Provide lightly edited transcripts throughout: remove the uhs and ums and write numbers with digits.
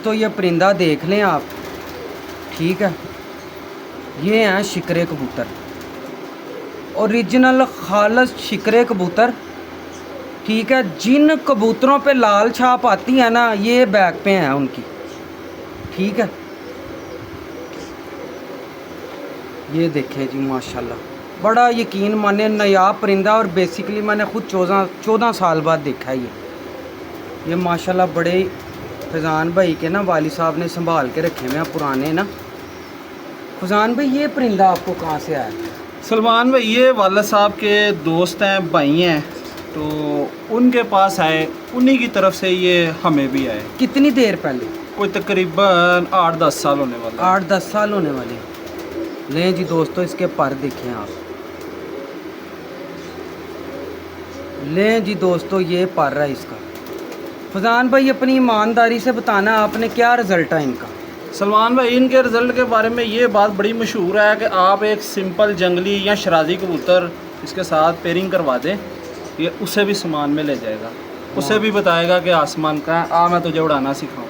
दोस्तों ये परिंदा देख लें आप, ठीक है। ये हैं शिकरे कबूतर, ओरिजिनल खालस शिकरे कबूतर, ठीक है। जिन कबूतरों पे लाल छाप आती है ना, ये बैक पे हैं उनकी, ठीक है। ये देखें जी माशाल्लाह, बड़ा यकीन माने नायाब परिंदा, और बेसिकली मैंने खुद 14 साल बाद देखा है ये माशाल्लाह। बड़े फैज़ान भाई के ना वाली साहब ने संभाल के रखे हुए हैं पुराने ना। फैज़ान भाई ये परिंदा आपको कहाँ से आया? सलमान भाई ये वाला साहब के दोस्त हैं, भाई हैं, तो उनके पास आए, उन्हीं की तरफ से ये हमें भी आए। कितनी देर पहले? कोई तकरीबन 8-10 साल होने वाला। 8-10 साल होने वाले। लें जी दोस्तों, इसके पर देखें आप। लें जी दोस्तों, ये पर है इसका। फैज़ान भाई अपनी ईमानदारी से बताना, आपने क्या रिज़ल्ट है इनका? सलमान भाई इनके रिज़ल्ट के बारे में ये बात बड़ी मशहूर है कि आप एक सिंपल जंगली या शराजी कबूतर इसके साथ पेयरिंग करवा दें, ये उसे भी सामान में ले जाएगा, उसे भी बताएगा कि आसमान का है, आ मैं तुझे उड़ाना सिखाऊं।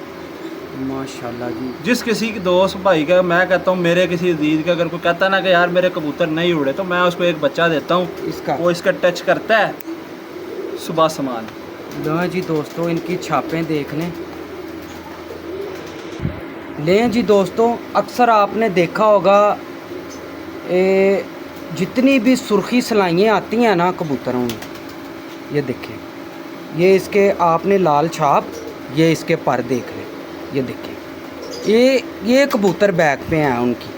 माशाल्लाह जी। जिस किसी की दोस्त भाई का, मैं कहता हूँ मेरे किसी अजीज का अगर कोई कहता है ना कि यार मेरे कबूतर नहीं उड़े, तो मैं उसको एक बच्चा देता हूँ, इसका वो इसका टच करता है, सुबह सामान। लें जी दोस्तों, इनकी छापें देख लें। लें जी दोस्तों, अक्सर आपने देखा होगा जितनी भी सुर्खी सलाइयाँ आती हैं ना कबूतरों में, ये देखें, ये इसके आपने लाल छाप, ये इसके पर देख लें, ये देखें, ये कबूतर बैक पे हैं उनकी,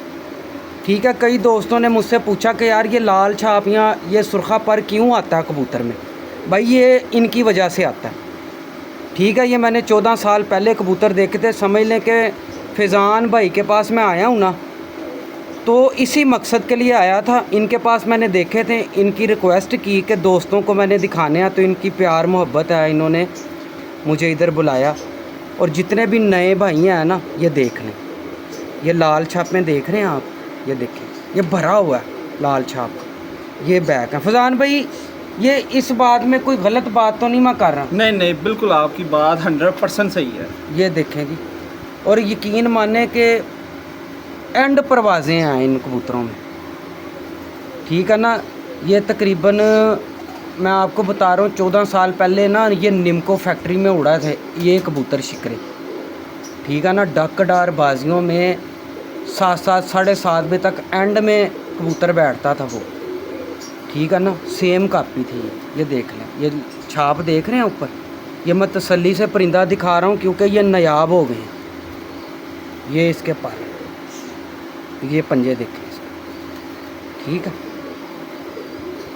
ठीक है। कई दोस्तों ने मुझसे पूछा कि यार ये लाल छाप या ये सुर्खा पर क्यों आता है कबूतर में? भाई ये इनकी वजह से आता है, ठीक है। ये मैंने 14 साल पहले कबूतर देखे थे, समझ लें कि फैज़ान भाई के पास मैं आया हूँ ना, तो इसी मकसद के लिए आया था। इनके पास मैंने देखे थे, इनकी रिक्वेस्ट की कि दोस्तों को मैंने दिखाने हैं, तो इनकी प्यार मोहब्बत है, इन्होंने मुझे इधर बुलाया। और जितने भी नए भाई हैं ना, ये देख लें, ये लाल छाप में देख रहे हैं आप, ये देखें, ये भरा हुआ है लाल छाप, ये बैक है। फैज़ान भाई ये इस बात में कोई गलत बात तो नहीं मैं कर रहा? नहीं नहीं, बिल्कुल आपकी बात 100% सही है। ये देखें जी, और यकीन माने कि एंड परवाज़ें हैं इन कबूतरों में, ठीक है ना। ये तकरीबन मैं आपको बता रहा हूँ 14 साल पहले ना, ये निम्को फैक्ट्री में उड़ा थे ये कबूतर शिकरे, ठीक है ना। डकडार बाजियों में 7-7 साढ़े 7 बजे तक एंड में कबूतर बैठता था वो, ठीक है ना। सेम कापी थी ये देख लें, ये छाप देख रहे हैं ऊपर। ये मैं तसल्ली से परिंदा दिखा रहा हूँ क्योंकि ये नायाब हो गए हैं। ये इसके पर, ये पंजे देखें इसके, ठीक है।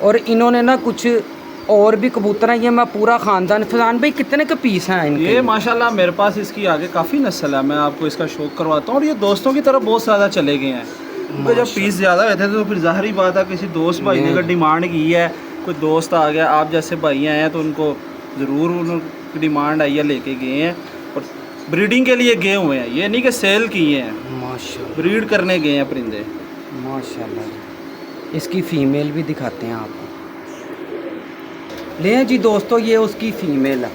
और इन्होंने ना कुछ और भी कबूतर हैं, ये मैं पूरा ख़ानदान। फैज़ान भाई कितने के पीस हैं इनके? ये माशाल्लाह मेरे पास इसकी आगे काफ़ी नस्ल है, मैं आपको इसका शौक करवाता हूँ। और ये दोस्तों की तरफ बहुत ज़्यादा चले गए हैं, तो जब पीस ज़्यादा हुए थे तो फिर ज़ाहिर बात है किसी दोस्त भाई ने अगर डिमांड की है, कोई दोस्त आ गया, आप जैसे भाई आए हैं, तो उनको ज़रूर उनकी डिमांड आई है, लेके गए हैं और ब्रीडिंग के लिए गए हुए हैं। ये नहीं कि सेल किए हैं, माशाल्लाह, ब्रीड करने गए हैं परिंदे। माशाल्लाह जी। इसकी फ़ीमेल भी दिखाते हैं आपको। ले जी दोस्तों, ये उसकी फ़ीमेल है।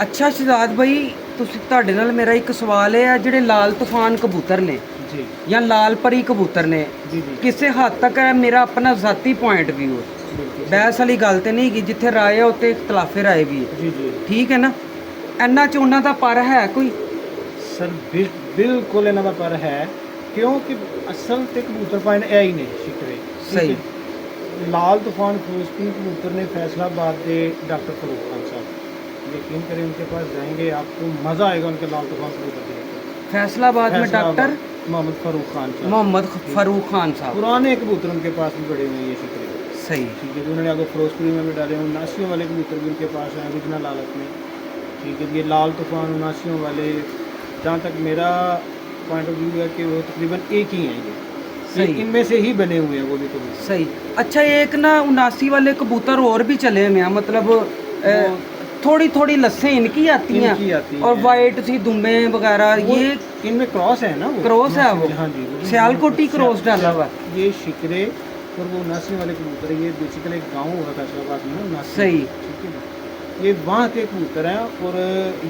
अच्छा शहजाद भाई, ਤੁਹਾਡੇ ਨਾਲ ਮੇਰਾ ਇੱਕ ਸਵਾਲ ਹੈ, ਜਿਹੜੇ ਲਾਲ ਤੂਫਾਨ ਕਬੂਤਰ ਨੇ जी ਜਾਂ ਲਾਲ ਪਰੀ ਕਬੂਤਰ ਨੇ, जी जी ਕਿਸੇ ਹੱਦ ਤੱਕ ਹੈ ਮੇਰਾ ਆਪਣਾ ਜ਼ਾਤੀ ਪੁਆਇੰਟ ਵਿਊ ਹੈ, ਬਹਿਸ ਵਾਲੀ ਗੱਲ ਤੇ ਨਹੀਂ ਕਿ ਜਿੱਥੇ ਰਾਏ ਹੈ ਉੱਤੇ ਇਖਤਲਾਫੇ ਰਾਏ ਵੀ ਹੈ, जी जी ਠੀਕ ਹੈ ਨਾ। ਇੰਨਾ ਚ ਉਹਨਾਂ ਦਾ ਪਰ ਹੈ ਕੋਈ? सर बिल्कुल इन्हों का पर है, क्योंकि असल तो कबूतर पाइन है ही नहीं शिकरे। सही। लाल तूफान फिरोजपुर कबूतर ने फैसलाबाद के डॉक्टर फरूक खान साहब, यकीन करें उनके पास जाएंगे आपको मज़ा आएगा उनके लाल तूफान कबूतर देखकर। फैसलाबाद में डॉक्टर मोहम्मद फ़ारूक खान साहब, मोहम्मद फ़ारूक खान साहब, पुराने कबूतर उनके पास भी बड़े हुए हैं ये शिकरे। सही, ठीक है, उन्होंने आगे फिरोजपुरी में भी डाले, उनासियों वाले कबूतर भी उनके पास हैं ओरिजिनल हालत में। ठीक है, ये लाल तूफान उनासियों वाले, जहाँ तक मेरा पॉइंट ऑफ व्यू है कि वो तकरीबन एक ही हैं, ये इनमें से ही बने हुए हैं वो भी कबूतर। सही। अच्छा, एक ना 79 वाले कबूतर और भी चले हुए हैं, मतलब थोड़ी थोड़ी लस्सें इनकी आती हैं और वाइट सी दुम्बे वगैरह, ये इनमें क्रॉस है ना, वो क्रॉस है वो। हाँ जी, सियालकोटी क्रॉस डाला हुआ। ये शिकरे और वो उनासी वाले कबूतर, ये बेसिकली एक गाँव हुआ फैसलाबाद में ना, उनासी। सही। ठीक है, ये वहाँ के कबूतर हैं और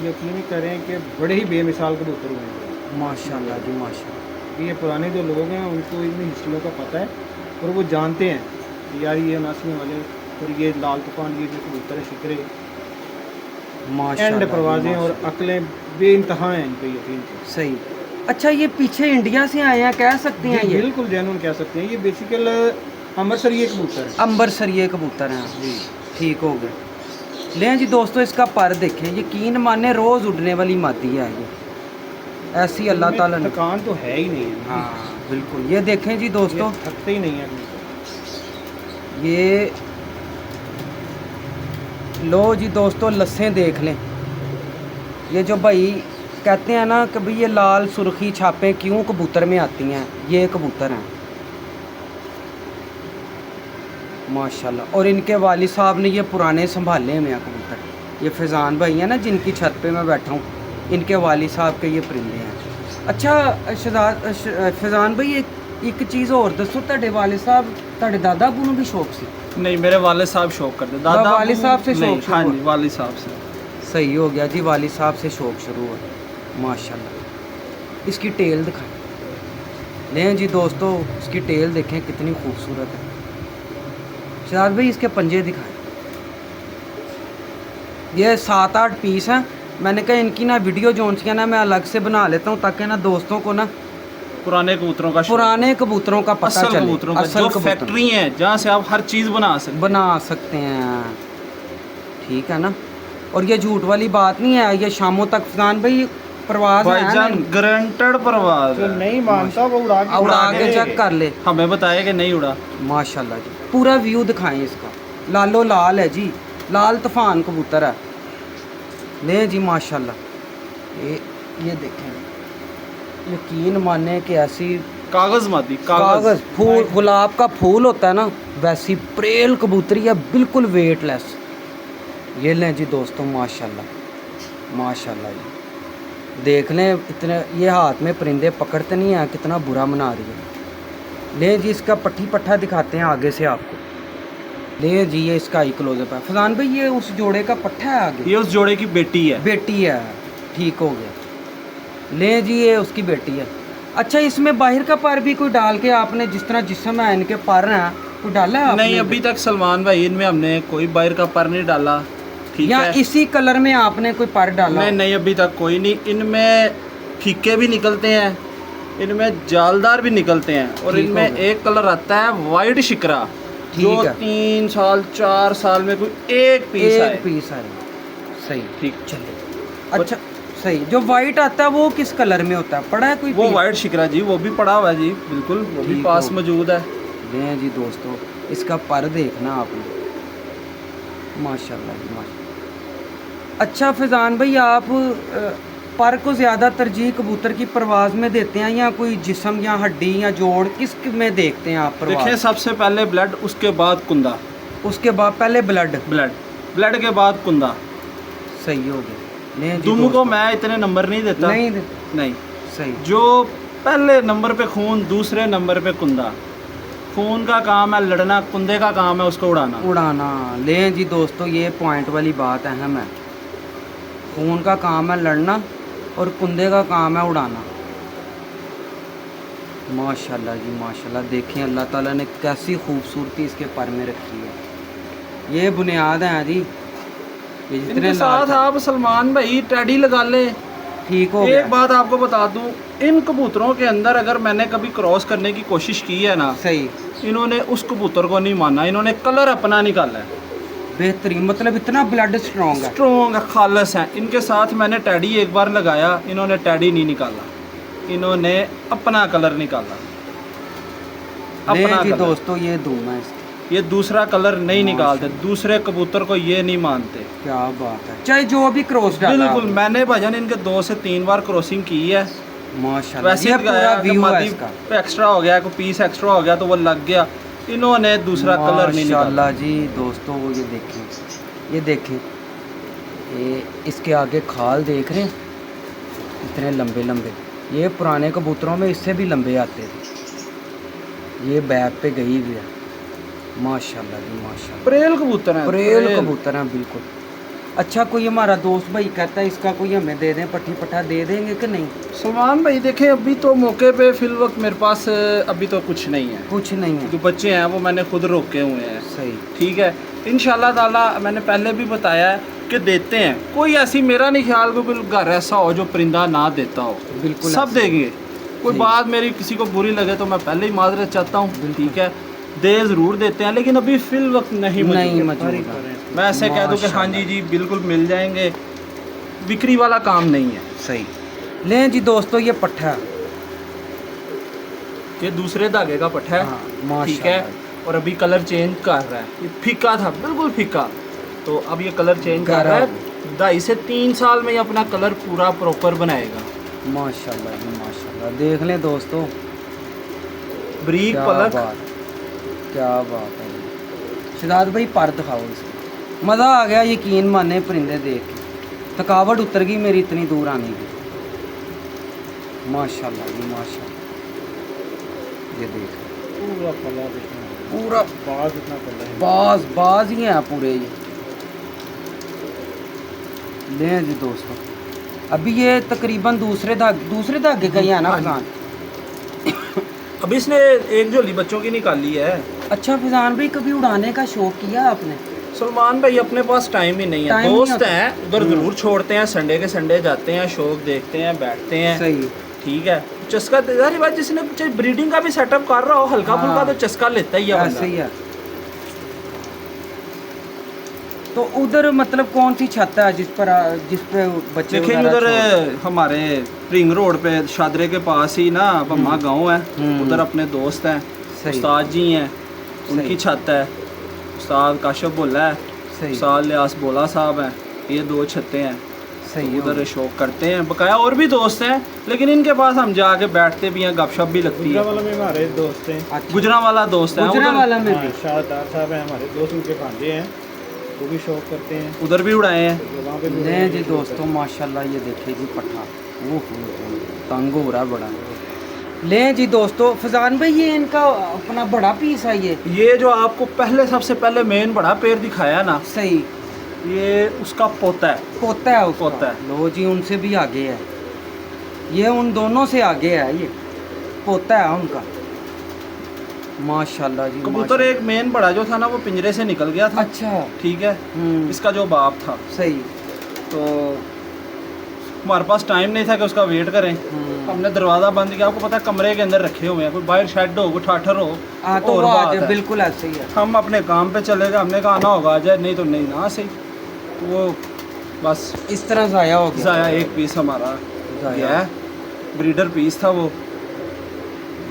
यकीन करें कि बड़े ही बेमिसाल कबूतर हुए हैं। माशाल्लाह जी माशाल्लाह। ये पुराने जो लोग हैं उनको इन हिस्ट्रियों का पता है और वो जानते हैं कि यार ये 79 वाले और ये लाल तूफान, ये जो कबूतर है शिकरे, माशाल्लाह एंड जी, परवाज़ें और माशाल्लाह। अकलें बेइंतहा हैं इन पे, यकीन करें। सही। अच्छा ये पीछे इंडिया से आए हैं कह सकते हैं जी, ये? बिल्कुल जैनुन कह सकते हैं। ये बेसिकल अमृतसरी कबूतर है। अंबरसरिये कबूतर हैं जी, ठीक हो गए। लें जी दोस्तों इसका पर देखें, यकीन माने रोज़ उड़ने वाली मादी है ये, ऐसी अल्लाह इनमें ताला ने। थकान तो है ही नहीं है। हाँ बिल्कुल, ये देखें जी दोस्तों, ये थकते ही नहीं है कबूतर। ये लो जी दोस्तों लस्सें देख लें। ये जो भाई कहते हैं ना कि भाई ये लाल सुर्खी छापें क्यों कबूतर में आती हैं, ये कबूतर हैं माशाल्लाह। और इनके वालिद साहब ने ये पुराने संभाले हुए हैं कबूतर। ये फैज़ान भाई हैं ना जिनकी छत पे मैं बैठा हूँ, इनके वालिद साहब के ये परिंदे हैं। अच्छा शहजाद फैज़ान भाई एक चीज़ और दसो, ਤੁਹਾਡੇ वालिद साहब ਤੁਹਾਡੇ दादा अबू ਨੂੰ भी शौक सी? नहीं, मेरे वाले साहब शौक करते, दादा वालिद साहब से नहीं, शौक हाँ शुरू जी, वालिद साहब से। सही हो गया जी, वालिद साहब से शौक शुरू हुआ माशाल्लाह। इसकी टेल दिखाएं। लें जी दोस्तों इसकी टेल देखें कितनी खूबसूरत है। शहजाद भाई इसके पंजे दिखाएं। ये 7-8 पीस हैं। मैंने कहा इनकी ना वीडियो जोन सी ना मैं अलग से बना लेता हूँ ताकि ना दोस्तों को ना पुराने कबूतरों का शौक, पुराने कबूतरों का पता असल चले। कबूतरों का, असल जो कबूतर फैक्ट्री है जहाँ से आप हर चीज़ बना सकते हैं, ठीक है ना। और ये झूठ वाली बात नहीं है, ये शामों तक फैज़ान भाई परवाज़ है भाईजान ना, गारंटेड परवाज जो है। नहीं मानता वो उड़ा के चेक कर ले। हमें बताया कि नहीं उड़ा। माशाल्लाह जी, पूरा व्यू दिखाएं इसका। लालो लाल है जी, लाल तूफान कबूतर है। ले जी माशाल्लाह। ये देखें, यकीन माने कि ऐसी कागज़ मादी, कागज़ फूल, गुलाब का फूल होता है ना, वैसी प्रेल कबूतरी है, बिल्कुल वेटलेस। ये लें जी दोस्तों माशाल्लाह माशाल्लाह जी, देख लें इतने ये हाथ में परिंदे पकड़ते नहीं हैं, कितना बुरा मना रही है। ले जी इसका पट्टी पट्ठा दिखाते हैं आगे से आपको। ले जी ये इसका आई क्लोजअप है। फैज़ान भाई ये उस जोड़े का पट्ठा है आगे? ये उस जोड़े की बेटी है। बेटी है, ठीक हो गया। ले जी ये उसकी बेटी है। अच्छा इसमें बाहर का पर भी कोई डाल के आपने, जिस तरह जिस्म है इनके पर हैं, कोई डाला है आपने? नहीं, अभी तक सलमान भाई इनमें हमने कोई बाहर का पर नहीं डाला, ठीक या है। इसी कलर में आपने कोई पर डाला? नहीं, अभी तक कोई नहीं। इनमें फीके भी निकलते हैं, इनमें जालदार भी निकलते हैं, और ठीक इनमें हो गया। एक कलर आता है वाइट शिकरा, ठीक जो है। 3 साल 4 साल में कोई एक पीस आए। एक पीस है, सही ठीक। चलिए। अच्छा सही, जो वाइट आता है वो किस कलर में होता है, पड़ा है कोई वो पीस? वाइट शिकरा जी, वो भी पड़ा हुआ है जी, बिल्कुल वो भी ठीक पास हो। मौजूद है। लें जी दोस्तों इसका पर देखना आपने, माशाल्लाह जी माशाल्लाह। अच्छा फैज़ान भाई आप पर को ज़्यादा तरजीह कबूतर की परवाज़ में देते हैं या कोई जिस्म या हड्डी या जोड़, किस में देखते हैं आप देखें, परवाज़? सबसे पहले ब्लड, उसके बाद कुंदा। उसके बाद पहले ब्लड ब्लड के बाद कुंदा। सही हो गया। लें जी दुम को दोस्तों, मैं इतने नंबर नहीं देता। नहीं। सही। जो पहले नंबर पे खून, दूसरे नंबर पे कुंदा। खून का काम है लड़ना, कुंदे का काम है उसको उड़ाना। लें जी दोस्तों ये पॉइंट वाली बात अहम है। खून का काम है लड़ना और कुंदे का काम है उड़ाना। माशाल्लाह जी माशाल्लाह। देखें अल्लाह ताला ने कैसी खूबसूरती इसके पर में रखी है। ये बुनियाद है जी, ये जितने इनके साथ आप सलमान भाई टैडी लगा ले। ठीक हो एक गया। बात आपको बता दूं, इन कबूतरों के अंदर अगर मैंने कभी क्रॉस करने की कोशिश की है ना, सही, इन्होंने उस कबूतर को नहीं माना, इन्होंने कलर अपना निकाला है। बेहतरीन, मतलब इतना ब्लड स्ट्रॉन्ग है। स्ट्रॉन्ग है, खालस है। इनके साथ मैंने टैडी एक बार लगाया, इन्होंने टैडी नहीं निकाला, इन्होंने अपना कलर निकाला। लें जी कलर। दोस्तों ये धूम है इसकी। ये दूसरा कलर नहीं निकालते, दूसरे कबूतर को ये नहीं मानते। क्या बात है, चाहे जो भी क्रॉस डाला बिल्कुल, आपने। मैंने भाईजान इनके 2 से 3 बार क्रॉसिंग की है। माशाल्लाह वैसे ये ही पूरा व्यू है इसका। एक्स्ट्रा हो गया, कोई पीस एक्स्ट्रा हो गया तो वो लग गया, इन्होंने दूसरा कलर नहीं निकाला। माशाल्लाह जी दोस्तों वो ये देखें ये इसके आगे खाल देख रहे हैं, इतने लंबे लंबे। ये पुराने कबूतरों में इससे भी लंबे आते थे। ये बैक पे गई हुई है। माशाल्लाह जी माशाल्लाह। प्रेल कबूतर है, प्रेल कबूतर हैं बिल्कुल। अच्छा कोई हमारा दोस्त भाई कहता है इसका कोई हमें दे दें, पट्टी पट्ठा दे देंगे कि नहीं? सलमान भाई देखें, अभी तो मौके पे फिल वक्त मेरे पास अभी तो कुछ नहीं है, कुछ नहीं है। जो बच्चे हैं वो मैंने खुद रोके हुए हैं। सही। ठीक है, इंशाल्लाह ताला मैंने पहले भी बताया है कि देते हैं। कोई ऐसी, मेरा नहीं ख्याल कोई घर ऐसा हो जो परिंदा ना देता हो, बिल्कुल सब ऐसे। देंगे। कोई जी। बात मेरी किसी को बुरी लगे तो मैं पहले ही माजरत चाहता हूँ। बिल्कुल। ठीक है, दे ज़रूर देते हैं, लेकिन अभी फिल वक्त नहीं नहीं मौजूद। मौजूद। मैं ऐसे कह दूँ कि हाँ जी जी बिल्कुल मिल जाएंगे, बिक्री वाला काम नहीं है। सही। लें जी दोस्तों ये पट्ठा है। ये दूसरे धागे का पट्टा है। हाँ, ठीक है, माशाल्लाह। और अभी कलर चेंज कर रहा है। ये फीका था, बिल्कुल फीका, तो अब ये कलर चेंज कर रहा है। 2.5 से 3 साल में ये अपना कलर पूरा प्रॉपर बनाएगा। माशाल्लाह जी माशाल्लाह। देख लें दोस्तों, ब्रीक क्या पलक। बात, क्या बात है। शहजाद भाई पर दिखाओ इसको। मज़ा आ गया, यकीन माने परिंदे देख के थकावट उतर गई मेरी इतनी दूर आने की। माशाल्लाह जी माशाल्लाह। ये देख पूरा पला दिखना, पूरा बाज इतना पला है। बाज ही हैं पूरे ये। लें जी दोस्तों, अभी ये तकरीबन दूसरे धागे का ही है ना हाँ जी। फजान? अभी इसने एक झोली बच्चों की निकाली है। अच्छा फजान भाई, कभी उड़ाने का शौक किया आपने? सलमान भाई अपने पास टाइम ही नहीं है। टाइम नहीं दोस्त होता। हैं उधर ज़रूर छोड़ते हैं, संडे के संडे जाते हैं, शौक देखते हैं, बैठते हैं। सही। ठीक है, चस्का जारी बात, जिसने चाहे ब्रीडिंग का भी सेटअप कर रहा हो हल्का फुल्का, हाँ। तो चस्का लेता ही है ऐसे बंदा। ही है। तो उधर मतलब कौन सी छत है जिस पे बच्चे देखिए वगैरह उधर छोड़- हमारे रिंग रोड पे शादरे के पास ही ना बम्मा गांव है। उधर अपने दोस्त हैं, सही। उस्ताद जी हैं, उनकी सही। छत है। उस्ताद काशफ बोला है, सही उस्ताद लियास बोला साहब हैं, ये 2 छतें हैं। सही तो हो उधर शौक करते हैं बकाया। और भी दोस्त हैं, लेकिन इनके पास हम जाके बैठते भी हैं, गपशप भी लगती गुजरा है। वाला में हमारे दोस्त हैं। अच्छा। गुजरा वाला दोस्त है, गुजरा वाला में हाँ, भी शाहदार साहब हैं हमारे दोस्त, उनके भांजे हैं, वो भी शौक करते हैं। उधर भी उड़ाए हैं। तो वहाँ पे भी लें जी दोस्तों माशाल्लाह। ये देखिए जी पट्ठा, वो तंग हो रहा बड़ा। लें जी दोस्तों, फजान भाई ये इनका अपना बड़ा पीस है ये जो आपको पहले सबसे पहले मेन बड़ा पेड़ दिखाया ना, सही। ये उसका पोता है। पोता है उसका। पोता है। लो जी, उनसे भी आगे है ये, उन दोनों से आगे है ये, पोता है उनका। माशाल्लाह जी कबूतर माशाल्लाह। एक मेन बड़ा जो था ना, वो पिंजरे से निकल गया था। अच्छा। ठीक है, इसका जो बाप था, सही। तो हमारे पास टाइम नहीं था कि उसका वेट करें। हमने दरवाज़ा बंद किया। आपको पता है कमरे के अंदर रखे हुए हैं, कोई बाहर शेड हो, कोई ठाठर हो, हाँ तो और वो बात आ जाए, है। बिल्कुल ऐसे ही है। हम अपने काम पे चले गए, हमने कहा आना होगा आ जाए, नहीं तो नहीं ना सही। तो वो बस इस तरह ज़ाया हो गया। ज़ाया एक पीस हमारा ज़ाया। गया है, ब्रीडर पीस था वो।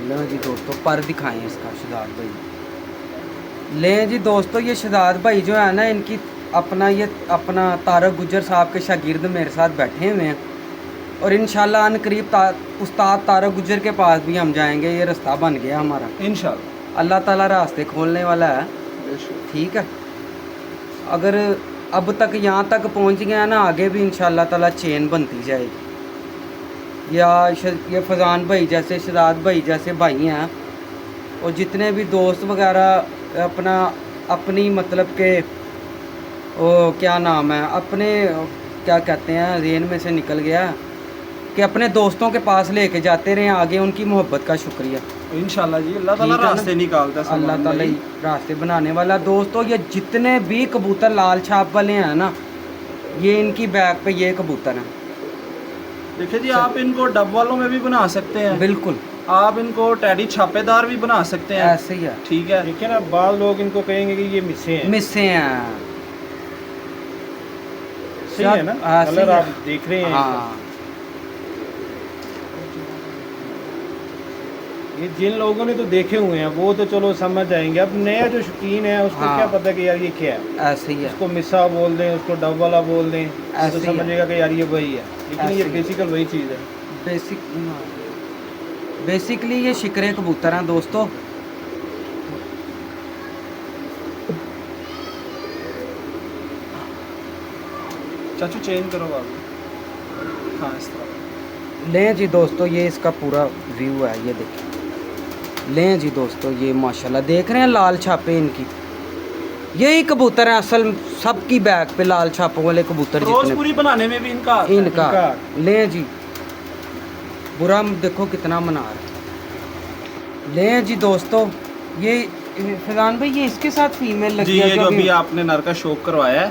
लो जी दोस्तों, पर दिखाएं इसका शहजाद भाई। लें जी दोस्तों, ये शहजाद भाई जो है ना, इनकी अपना तारक गुज्जर साहब के शागिर्द मेरे साथ बैठे हुए हैं, और इंशाल्लाह अनकरीब उस्ताद तारक गुज्जर के पास भी हम जाएंगे। ये रास्ता बन गया हमारा, इंशाल्लाह। अल्लाह ताला रास्ते खोलने वाला है। ठीक है, अगर अब तक यहाँ तक पहुँच गया ना, आगे भी इंशाल्लाह ताला चेन बनती जाएगी। ये फजान भाई जैसे, शहजाद भाई जैसे भाई हैं, और जितने भी दोस्त वगैरह अपनी मतलब के वो क्या नाम है, अपने क्या कहते हैं, रेन में से निकल गया, कि अपने दोस्तों के पास लेके जाते रहे आगे। उनकी मोहब्बत का शुक्रिया। इंशाल्लाह जी, अल्लाह ताला ठीक है ना? रास्ते निकालता है। अल्लाह सलमान ताला भाई। ही रास्ते बनाने वाला। दोस्तों ये जितने भी कबूतर लाल छाप वाले हैं ना, ये इनकी बैग पे ये कबूतर हैं। देखिए जी, आप इनको डब वालों में भी बना सकते हैं, बिल्कुल आप इनको टैडी छापेदार भी बना सकते हैं। ऐसे ही है। ठीक है, देखिए ना, बाद लोग इनको कहेंगे कि ये मिस्से हैं। मिस्से हैं। सही है ना, हाँ, सही कलर है। आप देख रहे हैं हाँ ये जिन लोगों ने तो देखे हुए हैं वो तो चलो समझ जाएंगे। अब नया जो शौकीन है उसको हाँ। क्या पता कि यार ये क्या है। ऐसे ही है। उसको मिस्सा बोल दें, उसको डब वाला बोल दें, ऐसे तो ही है। समझेगा कि यार ये वही है, लेकिन ऐसे ये ही है। बेसिकल वही चीज़ है। बेसिकली ये शिकरे कबूतर हैं दोस्तों। चाचू चेंज करो बाबू। हाँ, इस तरह। लें जी दोस्तों, ये इसका पूरा व्यू है, ये देखिए। लें जी दोस्तों, ये माशाल्लाह देख रहे हैं लाल छापे इनकी। यही कबूतर है असल, सबकी बैग पे लाल छापों वाले कबूतर जितने फिरोजपुरी बनाने में भी इनका हाथ है। इनका इनका। लें जी। बुरा देखो कितना मनार। लें जी दोस्तों, ये फैजान भाई ये इसके साथ फीमेल लगी जी, है ये जो अभी आपने नर का शौक करवाया है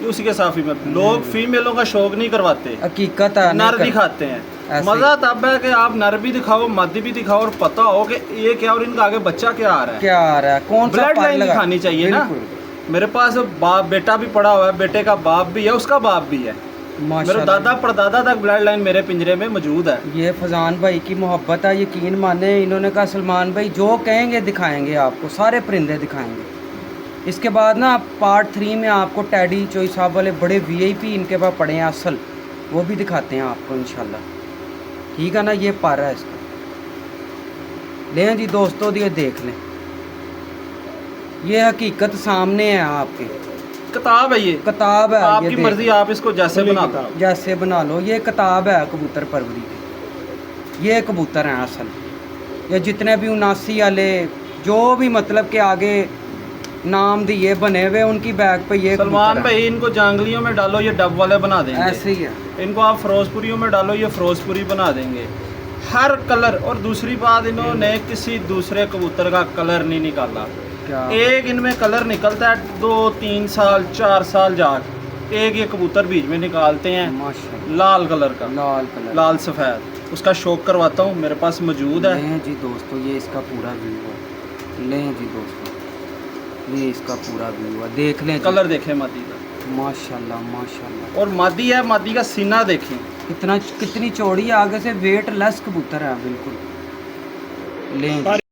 ये उसी के साथ फीमेल। लोग फीमेलों का शौक नहीं करवाते, हकीकत है नर दिखाते हैं। ऐसे मजा तब है कि आप नर भी दिखाओ, मादी भी दिखाओ, और पता हो कि ये क्या और इनका आगे बच्चा क्या आ रहा है। क्या आ रहा है, कौन सा ब्लड पर लाइन लगा- दिखानी चाहिए ना। बिल्कुल। मेरे पास बाप बेटा भी पड़ा हुआ है, बेटे का बाप भी है, उसका बाप भी है। मेरे माशाल्लाह। दादा परदादा तक ब्लड लाइन मेरे पिंजरे में मौजूद है। ये फजान भाई की मोहब्बत है, यकीन माने। इन्होंने कहा सलमान भाई जो कहेंगे दिखाएंगे आपको, सारे परिंदे दिखाएंगे। इसके बाद ना पार्ट 3 में आपको टैडी चोई साहब वाले बड़े वीआईपी इनके पास पड़े हैं असल, वो भी दिखाते हैं आपको इंशाल्लाह। ठीक है ना, ये पर है इसका। लें जी दोस्तों, ये देख लें, ये हकीकत सामने है आपके। किताब है ये, किताब है, ये आपकी देख मर्जी, आप इसको जैसे खुली बना लो। किताब। जैसे बना लो। ये किताब है कबूतर परवरी की। ये कबूतर हैं असल, ये जितने भी 79 वाले जो भी मतलब के आगे नाम दिए बने हुए उनकी बैग पे ये सलमान कबूतर हैं। भाई इनको जांगलियों में डालो, ये डब वाले बना देंगे। ऐसे ही है। इनको आप फिरोजपुरियों में डालो, ये फिरोजपुरी बना देंगे हर कलर। और दूसरी बात, इन्होंने किसी दूसरे कबूतर का कलर नहीं निकाला। क्या एक इनमें कलर निकलता है 2 3 साल 4 साल जाकर, एक ये कबूतर बीच में निकालते हैं माशाल्लाह, लाल कलर का, लाल कलर। लाल सफ़ेद। उसका शौक करवाता हूँ, मेरे पास मौजूद है। लें जी दोस्तों, ये इसका पूरा व्यू है। लें जी दोस्तों, ये इसका पूरा व्यू है, देख लें जी। कलर देखें मादी का, माशाल्लाह माशाल्लाह। और मादी है, मादी का सीना देखें। कितनी चौड़ी है, आगे से वेट लेस कबूतर है बिल्कुल। लें जी।